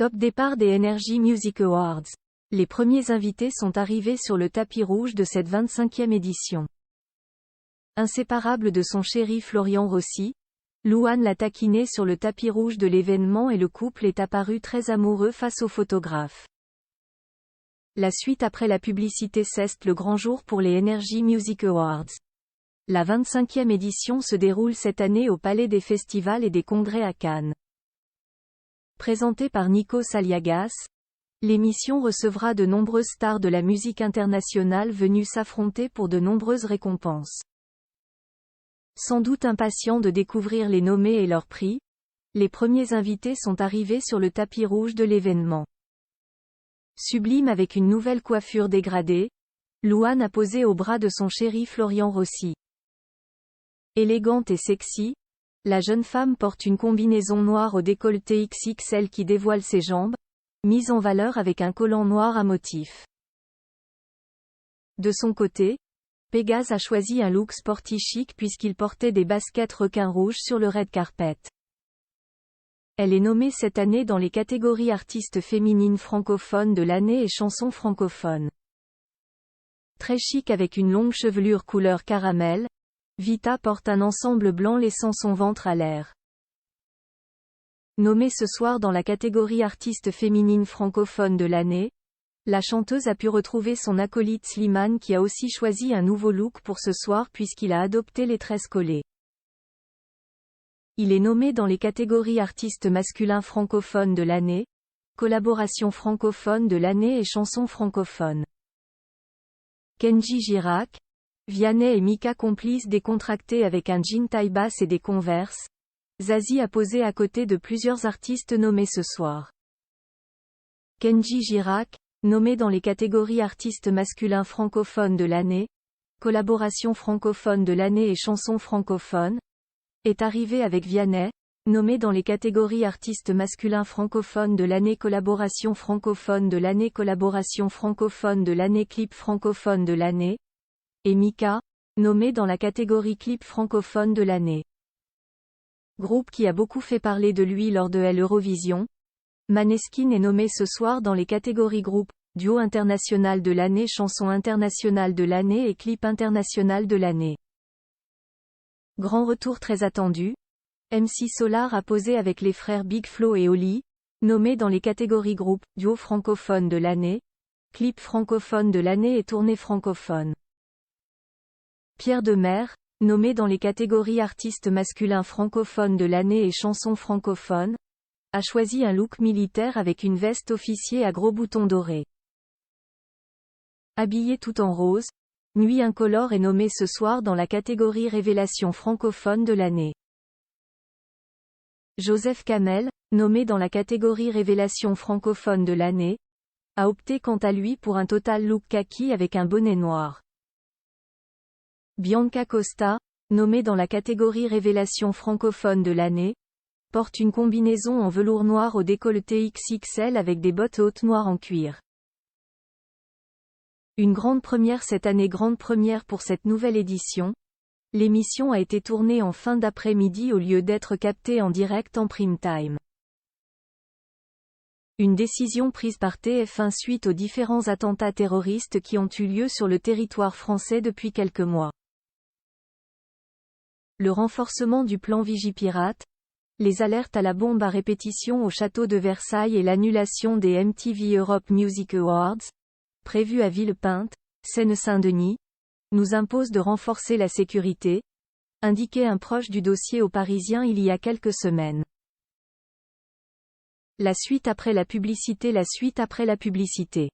Top départ des Energy Music Awards. Les premiers invités sont arrivés sur le tapis rouge de cette 25e édition. Inséparable de son chéri Florian Rossi, Louane l'a taquiné sur le tapis rouge de l'événement et le couple est apparu très amoureux face aux photographes. La suite après la publicité, c'est le grand jour pour les Energy Music Awards. La 25e édition se déroule cette année au Palais des Festivals et des Congrès à Cannes. Présentée par Nikos Aliagas, l'émission recevra de nombreuses stars de la musique internationale venues s'affronter pour de nombreuses récompenses. Sans doute impatients de découvrir les nommés et leurs prix, les premiers invités sont arrivés sur le tapis rouge de l'événement. Sublime avec une nouvelle coiffure dégradée, Louane a posé au bras de son chéri Florian Rossi. Élégante et sexy, la jeune femme porte une combinaison noire au décolleté XXL qui dévoile ses jambes, mise en valeur avec un collant noir à motifs. De son côté, Pégase a choisi un look sporty chic puisqu'il portait des baskets requin rouges sur le red carpet. Elle est nommée cette année dans les catégories artistes féminines francophones de l'année et chansons francophones. Très chic avec une longue chevelure couleur caramel, Vita porte un ensemble blanc laissant son ventre à l'air. Nommée ce soir dans la catégorie artiste féminine francophone de l'année, la chanteuse a pu retrouver son acolyte Slimane qui a aussi choisi un nouveau look pour ce soir puisqu'il a adopté les tresses collées. Il est nommé dans les catégories artiste masculin francophone de l'année, collaboration francophone de l'année et chanson francophone. Kenji Girac, Vianney et Mika complices décontractés avec un jean taille basse et des Converse. Zazie a posé à côté de plusieurs artistes nommés ce soir. Kenji Girac, nommé dans les catégories artiste masculin francophone de l'année, collaboration francophone de l'année et chanson francophone, est arrivé avec Vianney, nommé dans les catégories artiste masculin francophone de l'année, collaboration francophone de l'année, collaboration francophone de l'année, clip francophone de l'année, et Mika, nommé dans la catégorie clip francophone de l'année. Groupe qui a beaucoup fait parler de lui lors de l'Eurovision, Maneskin est nommé ce soir dans les catégories groupe, duo international de l'année, chanson internationale de l'année et clip international de l'année. Grand retour très attendu, MC Solar a posé avec les frères Big Flo et Oli, nommés dans les catégories groupe, duo francophone de l'année, clip francophone de l'année et tournée francophone. Pierre Demer, nommé dans les catégories artiste masculin francophone de l'année et chanson francophone, a choisi un look militaire avec une veste officier à gros boutons dorés. Habillé tout en rose, Nuit Incolore est nommé ce soir dans la catégorie révélation francophone de l'année. Joseph Kamel, nommé dans la catégorie révélation francophone de l'année, a opté quant à lui pour un total look kaki avec un bonnet noir. Bianca Costa, nommée dans la catégorie révélation francophone de l'année, porte une combinaison en velours noir au décolleté XXL avec des bottes hautes noires en cuir. Une grande première cette année, grande première pour cette nouvelle édition. L'émission a été tournée en fin d'après-midi au lieu d'être captée en direct en prime time. Une décision prise par TF1 suite aux différents attentats terroristes qui ont eu lieu sur le territoire français depuis quelques mois. Le renforcement du plan Vigipirate, les alertes à la bombe à répétition au château de Versailles et l'annulation des MTV Europe Music Awards, prévus à Villepinte, Seine-Saint-Denis, nous imposent de renforcer la sécurité, indiquait un proche du dossier aux Parisiens il y a quelques semaines. La suite après la publicité. La suite après la publicité.